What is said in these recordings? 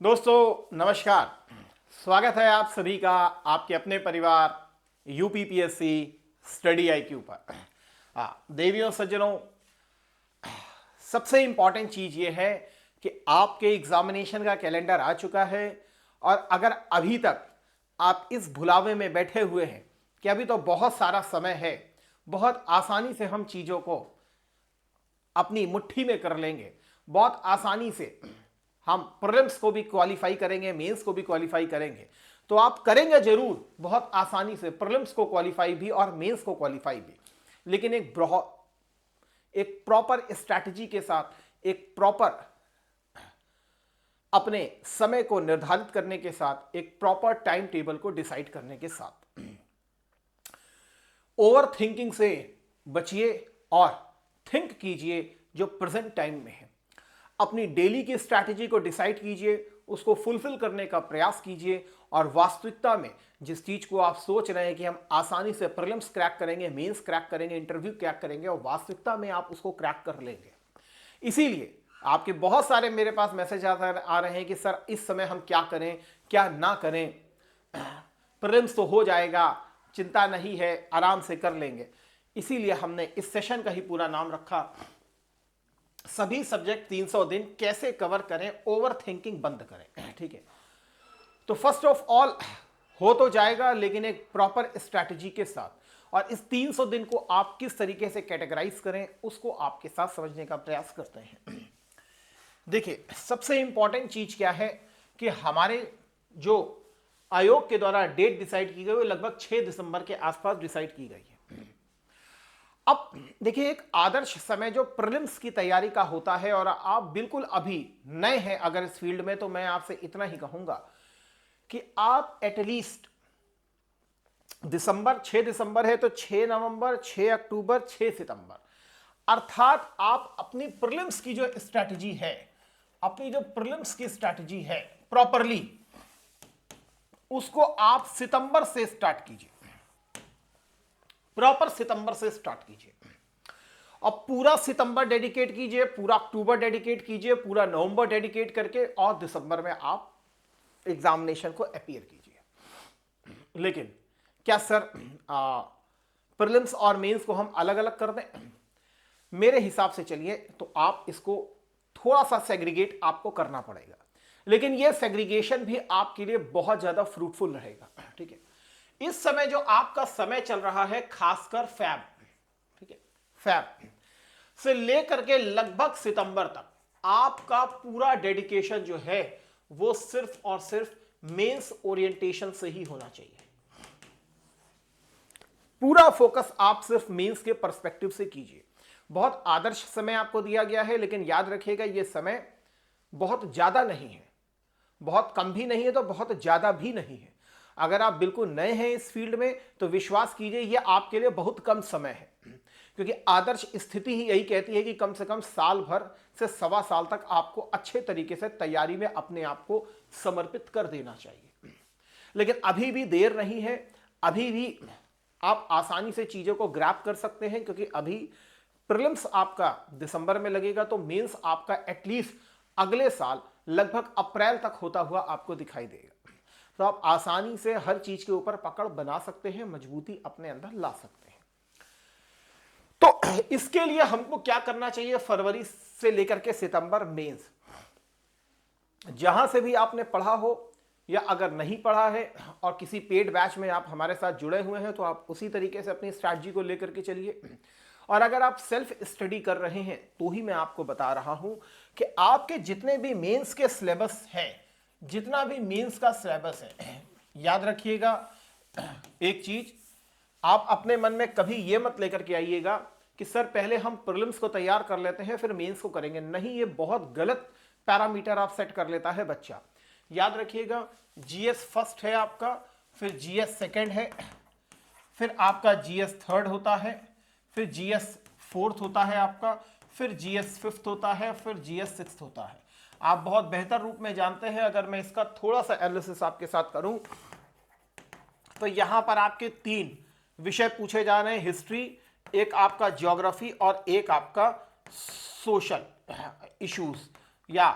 दोस्तों नमस्कार। स्वागत है आप सभी का आपके अपने परिवार यूपीपीएससी स्टडी आईक्यू पर। देवियों सज्जनों, सबसे इंपॉर्टेंट चीज ये है कि आपके एग्जामिनेशन का कैलेंडर आ चुका है और अगर अभी तक आप इस भुलावे में बैठे हुए हैं कि अभी तो बहुत सारा समय है, बहुत आसानी से हम चीजों को अपनी मुट्ठी में कर लेंगे, बहुत आसानी से हम प्रीलिम्स को भी क्वालिफाई करेंगे, मेंस को भी क्वालिफाई करेंगे, तो आप करेंगे जरूर बहुत आसानी से प्रीलिम्स को क्वालिफाई भी और मेंस को क्वालिफाई भी, लेकिन एक प्रॉपर स्ट्रैटेजी के साथ, एक प्रॉपर अपने समय को निर्धारित करने के साथ, एक प्रॉपर टाइम टेबल को डिसाइड करने के साथ। ओवर थिंकिंग से बचिए और थिंक कीजिए जो प्रेजेंट टाइम में है। अपनी डेली की स्ट्रैटेजी को डिसाइड कीजिए, उसको फुलफिल करने का प्रयास कीजिए और वास्तविकता में जिस चीज को आप सोच रहे हैं कि हम आसानी से प्रीलिम्स क्रैक करेंगे, मेंस क्रैक करेंगे, इंटरव्यू क्रैक करेंगे, और वास्तविकता में आप उसको क्रैक कर लेंगे। इसीलिए आपके बहुत सारे मेरे पास मैसेज आ रहे हैं कि सर इस समय हम क्या करें, क्या ना करें, प्रीलिम्स तो हो जाएगा, चिंता नहीं है, आराम से कर लेंगे। इसीलिए हमने इस सेशन का ही पूरा नाम रखा सभी सब्जेक्ट 300 दिन कैसे कवर करें, ओवर थिंकिंग बंद करें। ठीक है, तो फर्स्ट ऑफ ऑल हो तो जाएगा, लेकिन एक प्रॉपर स्ट्रैटेजी के साथ, और इस 300 दिन को आप किस तरीके से कैटेगराइज करें उसको आपके साथ समझने का प्रयास करते हैं। देखिए, सबसे इंपॉर्टेंट चीज क्या है कि हमारे जो आयोग के द्वारा डेट डिसाइड की गई वो लगभग 6 दिसंबर के आसपास डिसाइड की गई है। अब देखिए, एक आदर्श समय जो प्रीलिम्स की तैयारी का होता है, और आप बिल्कुल अभी नए हैं अगर इस फील्ड में, तो मैं आपसे इतना ही कहूंगा कि आप एटलीस्ट दिसंबर, 6 दिसंबर है तो 6 नवंबर, 6 अक्टूबर, 6 सितंबर, अर्थात आप अपनी प्रीलिम्स की जो स्ट्रैटेजी है, अपनी जो प्रीलिम्स की स्ट्रैटेजी है प्रॉपरली, उसको आप सितंबर से स्टार्ट कीजिए, प्रॉपर सितंबर से स्टार्ट कीजिए। अब पूरा सितंबर डेडिकेट कीजिए, पूरा अक्टूबर डेडिकेट कीजिए, पूरा नवंबर डेडिकेट करके, और दिसंबर में आप एग्जामिनेशन को अपीयर कीजिए। लेकिन क्या सर प्रीलिम्स और मेंस को हम अलग अलग कर दें? मेरे हिसाब से चलिए तो आप इसको थोड़ा सा सेग्रीगेट आपको करना पड़ेगा, लेकिन यह सेग्रीगेशन भी आपके लिए बहुत ज्यादा फ्रूटफुल रहेगा। ठीक है, इस समय जो आपका समय चल रहा है, खासकर फैब, ठीक है, फैब से लेकर के लगभग सितंबर तक आपका पूरा डेडिकेशन जो है वो सिर्फ और सिर्फ मेंस ओरिएंटेशन से ही होना चाहिए। पूरा फोकस आप सिर्फ मेंस के पर्सपेक्टिव से कीजिए। बहुत आदर्श समय आपको दिया गया है, लेकिन याद रखिएगा यह समय बहुत ज्यादा नहीं है, बहुत कम भी नहीं है, तो बहुत ज्यादा भी नहीं है। अगर आप बिल्कुल नए हैं इस फील्ड में तो विश्वास कीजिए यह आपके लिए बहुत कम समय है, क्योंकि आदर्श स्थिति ही यही कहती है कि कम से कम साल भर से सवा साल तक आपको अच्छे तरीके से तैयारी में अपने आप को समर्पित कर देना चाहिए। लेकिन अभी भी देर नहीं है, अभी भी आप आसानी से चीजों को ग्रैब कर सकते हैं, क्योंकि अभी प्रीलिम्स आपका दिसंबर में लगेगा, तो मेंस आपका एटलीस्ट अगले साल लगभग अप्रैल तक होता हुआ आपको दिखाई देगा। तो आप आसानी से हर चीज के ऊपर पकड़ बना सकते हैं, मजबूती अपने अंदर ला सकते हैं। तो इसके लिए हमको क्या करना चाहिए? फरवरी से लेकर के सितंबर मेंस, जहां से भी आपने पढ़ा हो या अगर नहीं पढ़ा है और किसी पेड बैच में आप हमारे साथ जुड़े हुए हैं, तो आप उसी तरीके से अपनी स्ट्रैटेजी को लेकर के चलिए। और अगर आप सेल्फ स्टडी कर रहे हैं तो ही मैं आपको बता रहा हूं कि आपके जितने भी मेंस के सिलेबस हैं, जितना भी मेंस का सिलेबस है, याद रखिएगा एक चीज, आप अपने मन में कभी यह मत लेकर के आइएगा कि सर पहले हम प्रीलिम्स को तैयार कर लेते हैं फिर मेंस को करेंगे। नहीं, ये बहुत गलत पैरामीटर आप सेट कर लेता है बच्चा। याद रखिएगा, जीएस फर्स्ट है आपका, फिर जीएस सेकंड है, फिर आपका जीएस थर्ड होता है, फिर जीएस फोर्थ होता है आपका, फिर जीएस फिफ्थ होता है, फिर जीएस सिक्स्थ होता है। आप बहुत बेहतर रूप में जानते हैं। अगर मैं इसका थोड़ा सा एनालिसिस आपके साथ करूं तो यहां पर आपके 3 विषय पूछे जा रहे हैं, हिस्ट्री, एक आपका ज्योग्राफी और एक आपका सोशल इश्यूज या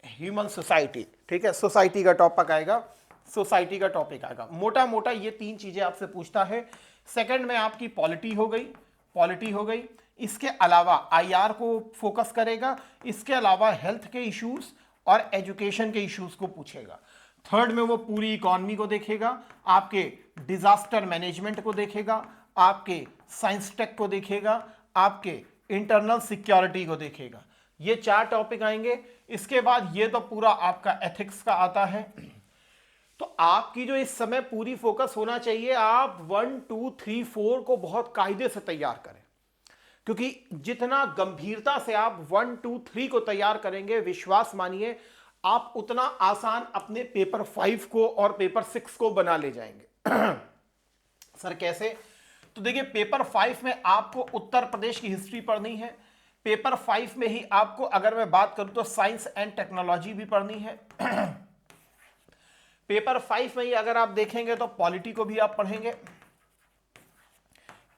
ह्यूमन सोसाइटी। ठीक है, सोसाइटी का टॉपिक आएगा, सोसाइटी का टॉपिक आएगा। मोटा मोटा ये 3 चीजें आपसे पूछता है। सेकंड में आपकी पॉलिटी हो गई, पॉलिटी हो गई। इसके अलावा आईआर को फोकस करेगा, इसके अलावा हेल्थ के इश्यूज और एजुकेशन के इश्यूज को पूछेगा। थर्ड में वो पूरी इकोनॉमी को देखेगा, आपके डिजास्टर मैनेजमेंट को देखेगा, आपके साइंस टेक को देखेगा, आपके इंटरनल सिक्योरिटी को देखेगा। ये 4 टॉपिक आएंगे। इसके बाद ये तो पूरा आपका एथिक्स का आता है। तो आपकी जो इस समय पूरी फोकस होना चाहिए, आप 1 2 3 4 को बहुत कायदे से तैयार करें, क्योंकि जितना गंभीरता से आप 1 2 3 को तैयार करेंगे, विश्वास मानिए आप उतना आसान अपने पेपर 5 को और पेपर 6 को बना ले जाएंगे। सर कैसे? तो देखिए, पेपर 5 में आपको उत्तर प्रदेश की हिस्ट्री पढ़नी है। पेपर 5 में ही आपको, अगर मैं बात करूं तो साइंस एंड टेक्नोलॉजी भी पढ़नी है। पेपर 5 में ही अगर आप देखेंगे तो पॉलिटी को भी आप पढ़ेंगे,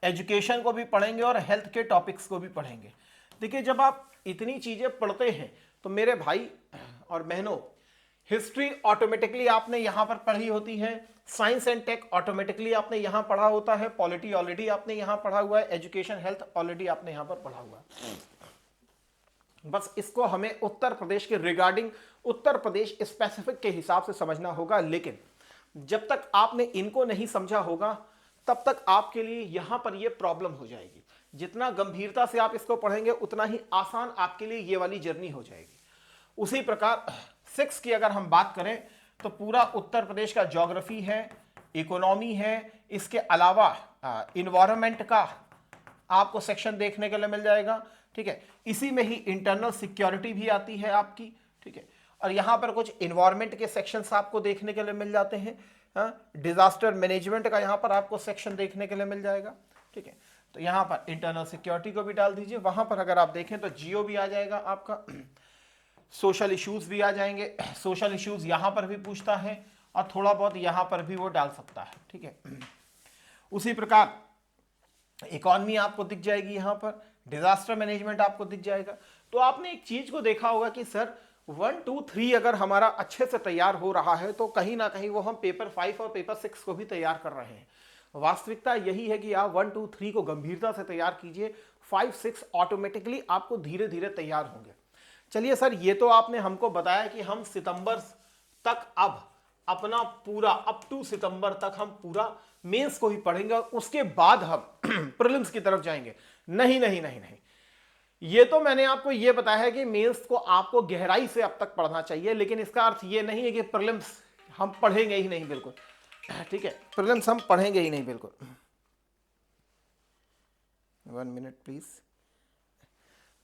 एजुकेशन को भी पढ़ेंगे और हेल्थ के टॉपिक्स को भी पढ़ेंगे। देखिए, जब आप इतनी चीजें पढ़ते हैं तो मेरे भाई और बहनों, हिस्ट्री ऑटोमेटिकली आपने यहां पर पढ़ी होती है, साइंस एंड टेक ऑटोमेटिकली आपने यहां पढ़ा होता है, पॉलिटी ऑलरेडी आपने यहां पढ़ा हुआ है, एजुकेशन हेल्थ ऑलरेडी आपने यहां पर पढ़ा हुआ है। बस इसको हमें उत्तर प्रदेश के रिगार्डिंग, उत्तर प्रदेश स्पेसिफिक के हिसाब से समझना होगा। लेकिन जब तक आपने इनको नहीं समझा होगा तब तक आपके लिए यहां पर यह प्रॉब्लम हो जाएगी। जितना गंभीरता से आप इसको पढ़ेंगे उतना ही आसान आपके लिए ये वाली जर्नी हो जाएगी। उसी प्रकार 6 की अगर हम बात करें तो पूरा उत्तर प्रदेश का ज्योग्राफी है, इकोनॉमी है, इसके अलावा इन्वायरमेंट का आपको सेक्शन देखने के लिए मिल जाएगा। ठीक है, इसी में ही इंटरनल सिक्योरिटी भी आती है आपकी। ठीक है, और यहां पर कुछ इन्वायरमेंट के सेक्शंस आपको देखने के लिए मिल जाते हैं। डिजास्टर मैनेजमेंट का यहां पर आपको सेक्शन देखने के लिए मिल जाएगा। ठीक है, तो यहां पर इंटरनल सिक्योरिटी को भी डाल दीजिए। वहां पर अगर आप देखें तो जियो भी आ जाएगा आपका, सोशल इश्यूज भी आ जाएंगे। सोशल इश्यूज यहां पर भी पूछता है और थोड़ा बहुत यहां पर भी वो डाल सकता है। ठीक है, उसी प्रकार इकोनॉमी आपको दिख जाएगी, यहां पर डिजास्टर मैनेजमेंट आपको दिख जाएगा। तो आपने एक चीज को देखा होगा कि सर 1 2 3 अगर हमारा अच्छे से तैयार हो रहा है तो कहीं ना कहीं वो हम पेपर 5 और पेपर 6 को भी तैयार कर रहे हैं। वास्तविकता यही है कि आप 1 2 3 को गंभीरता से तैयार कीजिए, 5 6 ऑटोमेटिकली आपको धीरे धीरे तैयार होंगे। चलिए सर, ये तो आपने हमको बताया कि हम सितंबर तक अब अपना पूरा अप टू सितंबर तक हम पूरा मेंस को ही पढ़ेंगे और उसके बाद हम प्रीलिम्स की तरफ जाएंगे। नहीं नहीं नहीं नहीं, ये तो मैंने आपको ये बताया है कि मेंस को आपको गहराई से अब तक पढ़ना चाहिए, लेकिन इसका अर्थ ये नहीं है कि प्रीलिम्स हम पढ़ेंगे ही नहीं। बिल्कुल ठीक है, प्रीलिम्स हम पढ़ेंगे ही नहीं बिल्कुल। 1 मिनट प्लीज।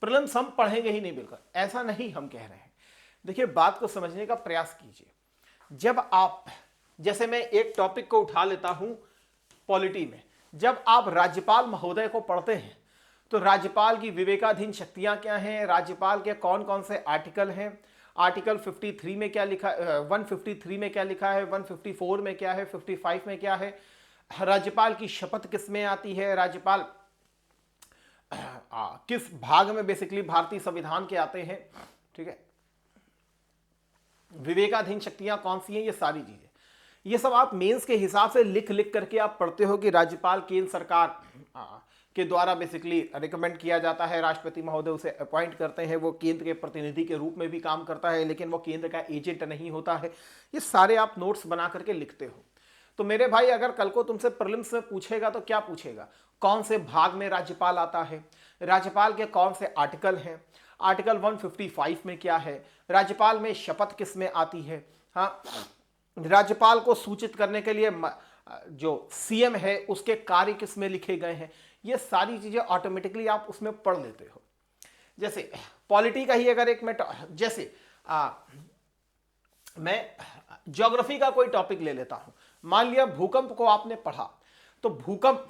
प्रीलिम्स हम पढ़ेंगे ही नहीं बिल्कुल, ऐसा नहीं हम कह रहे हैं। देखिए, बात को समझने का प्रयास कीजिए। जब आप, जैसे मैं एक टॉपिक को उठा लेता हूं पॉलिटी में, जब आप राज्यपाल महोदय को पढ़ते हैं तो राज्यपाल की विवेकाधीन शक्तियां क्या हैं, राज्यपाल के कौन कौन से आर्टिकल हैं, आर्टिकल 53 में क्या लिखा, 153 में क्या लिखा है, 154 में क्या है, 55 में क्या है, राज्यपाल की शपथ किस में आती है, राज्यपाल किस भाग में बेसिकली भारतीय संविधान के आते हैं। ठीक है, विवेकाधीन शक्तियां कौन सी हैं, ये सारी चीजें, ये सब आप मेंस के हिसाब से लिख लिख करके आप पढ़ते हो कि राज्यपाल केंद्र सरकार के द्वारा बेसिकली रिकमेंड किया जाता है, राष्ट्रपति महोदय उसे अपॉइंट करते हैं, वो केंद्र के प्रतिनिधि के रूप में भी काम करता है, लेकिन वो केंद्र का एजेंट नहीं होता है। ये सारे आप नोट्स बना करके लिखते हो। तो मेरे भाई, अगर कल को तुमसे प्रीलिम्स में पूछेगा तो क्या पूछेगा, कौन से भाग में राज्यपाल आता है, राज्यपाल के कौन से आर्टिकल हैं, आर्टिकल 155 में क्या है, राज्यपाल में शपथ किस में आती है, हाँ, राज्यपाल को सूचित करने के लिए जो सीएम है उसके कार्य किस में लिखे गए हैं। ये सारी चीजें ऑटोमेटिकली आप उसमें पढ़ लेते हो। जैसे पॉलिटी का ही अगर एक मैं जैसे मैं ज्योग्राफी का कोई टॉपिक ले लेता हूं, मान लिया भूकंप को आपने पढ़ा, तो भूकंप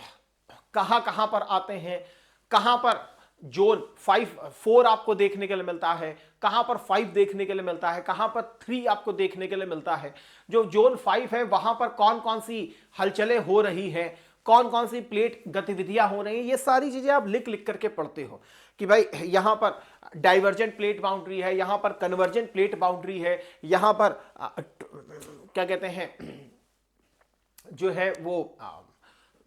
कहां कहां पर आते हैं, कहां पर जोन 4 आपको देखने के लिए मिलता है, कहां पर 5 देखने के लिए मिलता है, कहां पर 3 आपको देखने के लिए मिलता है। जो जोन 5 है वहां पर कौन कौन सी हलचलें हो रही है, कौन कौन सी प्लेट गतिविधियां हो रही हैं, ये सारी चीजें आप लिख लिख करके पढ़ते हो कि भाई यहां पर डाइवर्जेंट प्लेट बाउंड्री है, यहां पर कन्वर्जेंट प्लेट बाउंड्री है, यहां पर क्या कहते हैं जो है वो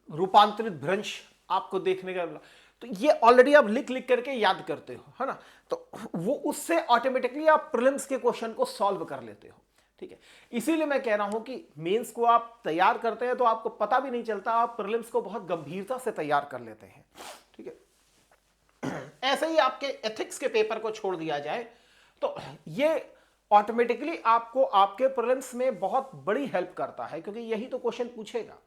रूपांतरित भ्रंश आपको देखने का मिला। तो ये ऑलरेडी आप लिख लिख करके याद करते हो, है ना, तो वो उससे ऑटोमेटिकली आप प्रीलिम्स के क्वेश्चन को सॉल्व कर लेते हो। ठीक है, इसीलिए मैं कह रहा हूं कि मेंस को आप तैयार करते हैं तो आपको पता भी नहीं चलता, आप प्रीलिम्स को बहुत गंभीरता से तैयार कर लेते हैं। ठीक है, ऐसे ही आपके एथिक्स के पेपर को छोड़ दिया जाए तो ये ऑटोमेटिकली आपको आपके प्रीलिम्स में बहुत बड़ी हेल्प करता है, क्योंकि यही तो क्वेश्चन पूछेगा।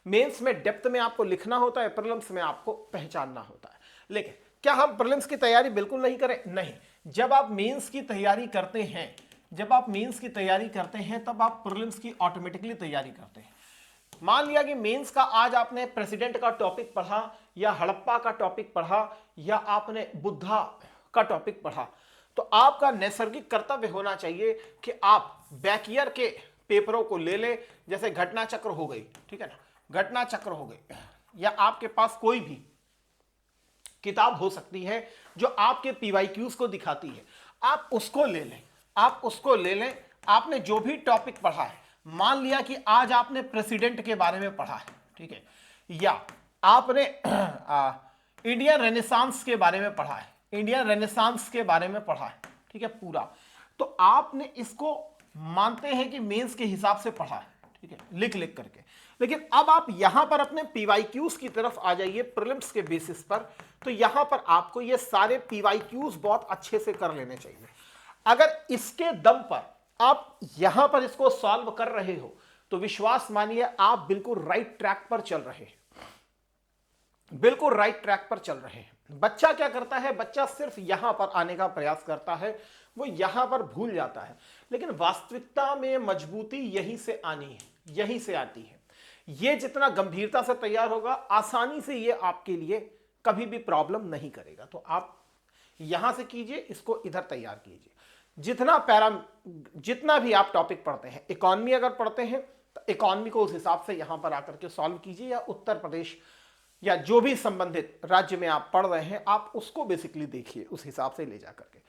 मेंस में डेप्थ में आपको लिखना होता है, प्रीलिम्स में आपको पहचानना होता है। लेकिन क्या हम प्रीलिम्स की तैयारी बिल्कुल नहीं करें? नहीं। जब आप मेंस की तैयारी करते हैं, जब आप मेंस की तैयारी करते हैं तब आप प्रीलिम्स की ऑटोमेटिकली तैयारी करते हैं। मान लिया कि मेंस का आज आपने प्रेसिडेंट का टॉपिक पढ़ा, या हड़प्पा का टॉपिक पढ़ा, या आपने बुद्धा का टॉपिक पढ़ा, तो आपका नैसर्गिक कर्तव्य होना चाहिए कि आप बैक ईयर के पेपरों को ले ले, जैसे घटना चक्र हो गई, ठीक है ना, घटना चक्र हो गई, या आपके पास कोई भी किताब हो सकती है जो आपके पीवाईक्यूज को दिखाती है, आप उसको ले लें, आप उसको ले लें। आपने जो भी टॉपिक पढ़ा है, मान लिया कि आज आपने प्रेसिडेंट के बारे में पढ़ा है, ठीक है, या आपने इंडियन रेनेसांस के बारे में पढ़ा है, इंडियन रेनेसांस के बारे में पढ़ा है, ठीक है पूरा, तो आपने इसको मानते हैं कि मेंस के हिसाब से पढ़ा है, ठीक है, लिख लिख करके। लेकिन अब आप यहां पर अपने पीवाईक्यूज की तरफ आ जाइए प्रीलिम्स के बेसिस पर, तो यहां पर आपको ये सारे पीवाईक्यूज बहुत अच्छे से कर लेने चाहिए। अगर इसके दम पर आप यहां पर इसको सॉल्व कर रहे हो तो विश्वास मानिए आप बिल्कुल राइट ट्रैक पर चल रहे हैं, बिल्कुल राइट ट्रैक पर चल रहे हैं। बच्चा क्या करता है, बच्चा सिर्फ यहां पर आने का प्रयास करता है, वो यहां पर भूल जाता है। लेकिन वास्तविकता में मजबूती यहीं से आनी है, यहीं से आती है। ये जितना गंभीरता से तैयार होगा, आसानी से ये आपके लिए कभी भी प्रॉब्लम नहीं करेगा। तो आप यहां से कीजिए, इसको इधर तैयार कीजिए। जितना भी आप टॉपिक पढ़ते हैं, इकोनॉमी अगर पढ़ते हैं तो इकोनॉमी को उस हिसाब से यहां पर आकर के सॉल्व कीजिए, या उत्तर प्रदेश या जो भी संबंधित राज्य में आप पढ़ रहे हैं आप उसको बेसिकली देखिए, उस हिसाब से ले जा करके।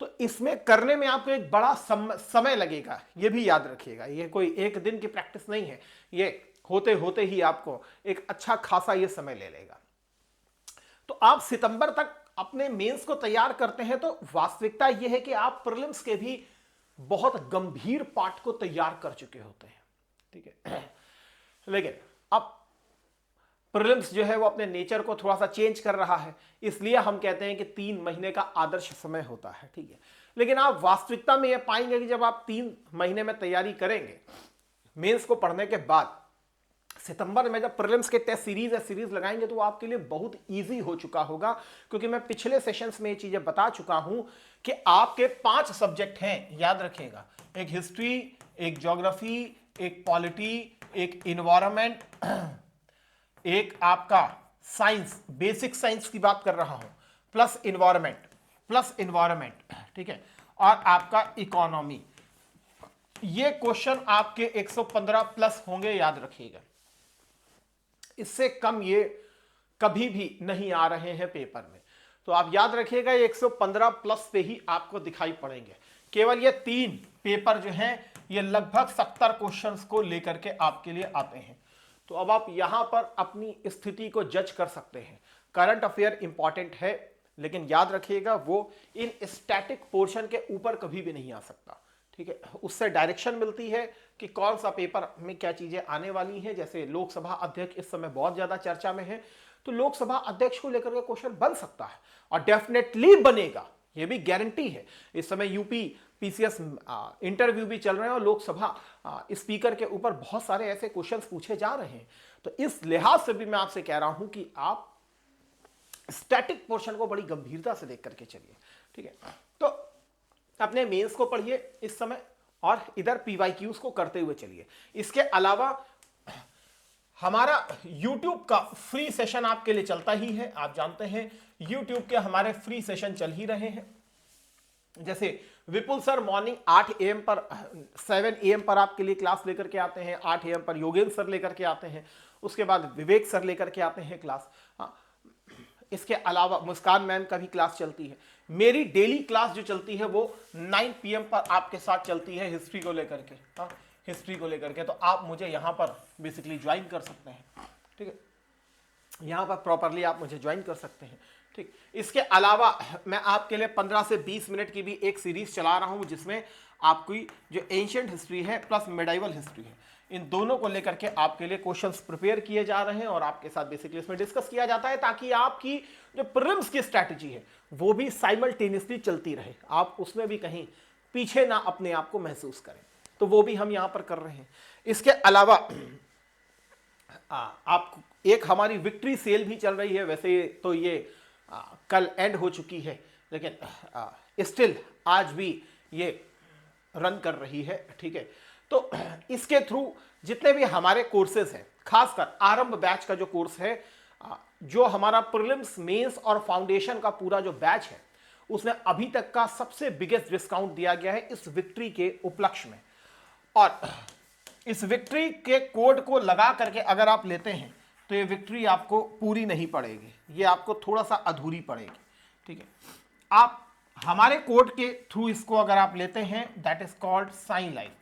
तो इसमें करने में आपको एक बड़ा समय लगेगा, ये भी याद रखिएगा। ये कोई एक दिन की प्रैक्टिस नहीं है, ये होते होते ही आपको एक अच्छा खासा ये समय ले लेगा। तो आप सितंबर तक अपने मेंस को तैयार करते हैं, तो वास्तविकता यह है कि आप प्रीलिम्स के भी बहुत गंभीर पार्ट को तैयार कर चुके होते हैं, ठीक है। लेकिन अब प्रीलिम्स जो है वो अपने नेचर को थोड़ा सा चेंज कर रहा है, इसलिए हम कहते हैं कि 3 महीने का आदर्श समय होता है, ठीक है। लेकिन आप वास्तविकता में यह पाएंगे कि जब आप 3 महीने में तैयारी करेंगे मेंस को पढ़ने के बाद, सितंबर में जब प्रीलिम्स के टेस्ट सीरीज लगाएंगे तो आपके लिए बहुत इजी हो चुका होगा, क्योंकि मैं पिछले सेशंस में ये चीजें बता चुका हूं कि आपके 5 सब्जेक्ट हैं, याद रखिएगा, एक हिस्ट्री, एक ज्योग्राफी, एक पॉलिटी, एक इन्वायरमेंट, एक आपका साइंस, बेसिक साइंस की बात कर रहा हूं, प्लस इन्वायरमेंट, ठीक है, और आपका इकोनॉमी। ये क्वेश्चन आपके 115 प्लस होंगे, याद रखिएगा, इससे कम ये कभी भी नहीं आ रहे हैं पेपर में। तो आप याद रखिएगा 115 प्लस पे ही आपको दिखाई पड़ेंगे। केवल ये 3 पेपर जो हैं ये लगभग 70 क्वेश्चंस को लेकर के आपके लिए आते हैं। तो अब आप यहां पर अपनी स्थिति को जज कर सकते हैं। करंट अफेयर इंपॉर्टेंट है, लेकिन याद रखिएगा वो इन स्टैटिक पोर्शन के ऊपर कभी भी नहीं आ सकता, ठीक है। उससे डायरेक्शन मिलती है कि कौन सा पेपर में क्या चीजें आने वाली हैं। जैसे लोकसभा अध्यक्ष इस समय बहुत ज्यादा चर्चा में है, तो लोकसभा अध्यक्ष को लेकर के क्वेश्चन बन सकता है, और डेफिनेटली बनेगा, ये भी गारंटी है। इस समय यूपी पीसीएस इंटरव्यू भी चल रहे हैं, और लोकसभा स्पीकर के ऊपर बहुत सारे ऐसे क्वेश्चन पूछे जा रहे हैं। तो इस लिहाज से भी मैं आपसे कह रहा हूं कि आप स्टैटिक पोर्शन को बड़ी गंभीरता से देख करके चलिए, ठीक है। तो अपने मेंस को पढ़िए इस समय, और इधर पीवाईक्यूज को करते हुए चलिए। इसके अलावा हमारा YouTube का फ्री सेशन आपके लिए चलता ही है, आप जानते हैं YouTube के हमारे फ्री सेशन चल ही रहे हैं। जैसे विपुल सर मॉर्निंग 8 AM पर 7 AM पर आपके लिए क्लास लेकर के आते हैं, 8 AM पर योगेंद्र सर लेकर के आते हैं। उसके बाद विवेक सर लेकर के आते हैं क्लास। हाँ, इसके अलावा मुस्कान मैम का भी क्लास चलती है। मेरी डेली क्लास जो चलती है वो 9 PM पर आपके साथ चलती है हिस्ट्री को लेकर के। हाँ, हिस्ट्री को लेकर के तो आप मुझे यहाँ पर बेसिकली ज्वाइन कर सकते हैं, ठीक है, यहाँ पर प्रॉपरली आप मुझे ज्वाइन कर सकते हैं, ठीक। इसके अलावा मैं आपके लिए 15 से 20 मिनट की भी एक सीरीज चला रहा हूँ जिसमें आपकी जो एंशिएंट हिस्ट्री है प्लस मेडाइवल हिस्ट्री है, इन दोनों को लेकर के आपके लिए क्वेश्चंस प्रिपेयर किए जा रहे हैं और आपके साथ बेसिकली इसमें डिस्कस किया जाता है ताकि आपकी जो प्रीलिम्स की स्ट्रैटेजी है वो भी साइमल्टेनियसली चलती रहे, आप उसमें भी कहीं पीछे ना अपने आप को महसूस करें, तो वो भी हम यहाँ पर कर रहे हैं। इसके अलावा आप एक हमारी विक्ट्री सेल भी चल रही है, वैसे तो ये कल एंड हो चुकी है लेकिन स्टिल आज भी ये रन कर रही है, ठीक है। तो इसके थ्रू जितने भी हमारे कोर्सेज हैं, खासकर आरंभ बैच का जो कोर्स है, जो हमारा प्रीलिम्स मेंस और फाउंडेशन का पूरा जो बैच है, उसमें अभी तक का सबसे बिगेस्ट डिस्काउंट दिया गया है इस विक्ट्री के उपलक्ष्य में। और इस विक्ट्री के कोड को लगा करके अगर आप लेते हैं तो ये विक्ट्री आपको पूरी नहीं पड़ेगी, ये आपको थोड़ा सा अधूरी पड़ेगी, ठीक है। आप हमारे कोड के थ्रू इसको अगर आप लेते हैं, that is called sine life,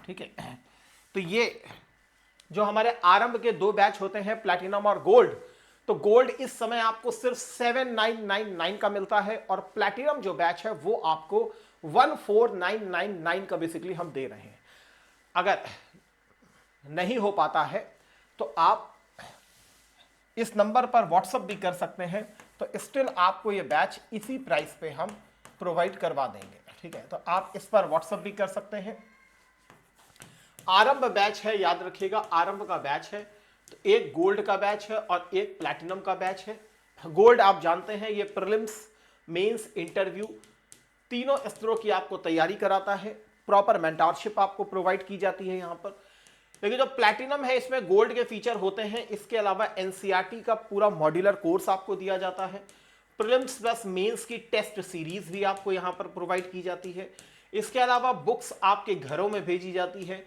ठीक है। तो ये जो हमारे आरंभ के 2 बैच होते हैं, प्लैटिनम और गोल्ड, तो गोल्ड इस समय आपको सिर्फ 7999 का मिलता है और प्लैटिनम जो बैच है वो आपको 14999 का बेसिकली हम दे रहे हैं। अगर नहीं हो पाता है तो आप इस नंबर पर व्हाट्सएप भी कर सकते हैं, तो स्टिल आपको ये बैच इसी प्राइस पे हम प्रोवाइड करवा देंगे, ठीक है। तो आप इस पर व्हाट्सएप भी कर सकते हैं। आरंभ बैच है, याद रखिएगा आरंभ का बैच है, तो एक गोल्ड का बैच है और एक प्लैटिनम का बैच है। गोल्ड आप जानते हैं ये प्रीलिम्स मेंस इंटरव्यू तीनों स्तरों की आपको तैयारी कराता है, प्रॉपर मेंटरशिप आपको प्रोवाइड की जाती है यहाँ पर। लेकिन जो प्लैटिनम है इसमें गोल्ड के फीचर होते हैं, इसके अलावा एनसीईआरटी का पूरा मॉड्यूलर कोर्स आपको दिया जाता है, प्रीलिम्स प्लस मेंस की टेस्ट सीरीज भी आपको यहाँ पर प्रोवाइड की जाती है, इसके अलावा बुक्स आपके घरों में भेजी जाती है,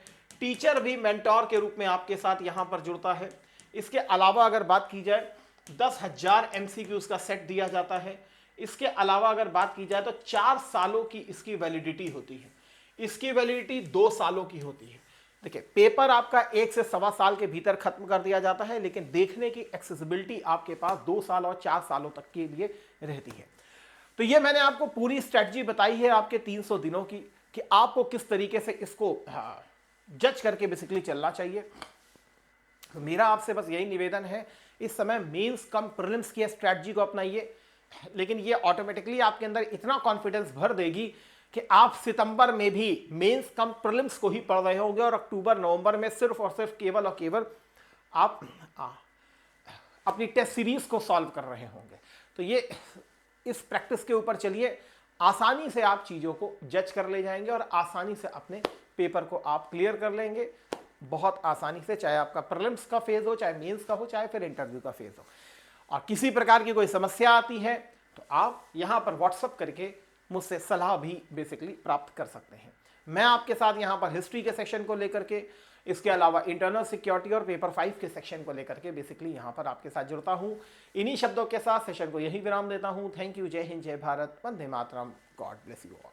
टीचर भी मेंटोर के रूप में आपके साथ यहाँ पर जुड़ता है। इसके अलावा अगर बात की जाए 10,000 MCQs का सेट दिया जाता है। इसके अलावा अगर बात की जाए तो 4 सालों की इसकी वैलिडिटी होती है, इसकी वैलिडिटी 2 सालों की होती है। देखिए पेपर आपका 1 से 1.25 साल के भीतर खत्म कर दिया जाता है, लेकिन देखने की एक्सेसिबिलिटी आपके पास 2 साल और 4 सालों तक के लिए रहती है। तो ये मैंने आपको पूरी स्ट्रेटजी बताई है आपके 300 दिनों की कि आपको किस तरीके से इसको जज करके बेसिकली चलना चाहिए। तो मेरा आपसे बस यही निवेदन है, इस समय मेंस कम प्रीलिम्स की स्ट्रेटजी को अपनाइए, लेकिन ये ऑटोमेटिकली आपके अंदर इतना कॉन्फिडेंस भर देगी कि आप सितंबर में भी मेंस कम प्रीलिम्स को ही पढ़ रहे होंगे और अक्टूबर नवंबर में सिर्फ और सिर्फ केवल और केवल आप अपनी टेस्ट सीरीज को सॉल्व कर रहे होंगे। तो ये इस प्रैक्टिस के ऊपर चलिए, आसानी से आप चीज़ों को जज कर ले जाएंगे और आसानी से अपने पेपर को आप क्लियर कर लेंगे, बहुत आसानी से, चाहे आपका प्रीलिम्स का फेज हो, चाहे मेंस का हो, चाहे फिर इंटरव्यू का फेज हो। और किसी प्रकार की कोई समस्या आती है तो आप यहाँ पर व्हाट्सअप करके मुझसे सलाह भी बेसिकली प्राप्त कर सकते हैं। मैं आपके साथ यहाँ पर हिस्ट्री के सेक्शन को लेकर के, इसके अलावा इंटरनल सिक्योरिटी और पेपर 5 के सेक्शन को लेकर के बेसिकली यहाँ पर आपके साथ जुड़ता हूँ। इन्हीं शब्दों के साथ सेशन को यही विराम देता हूँ। Thank you. जय हिंद, जय Bharat, Vande Mataram, God bless you all.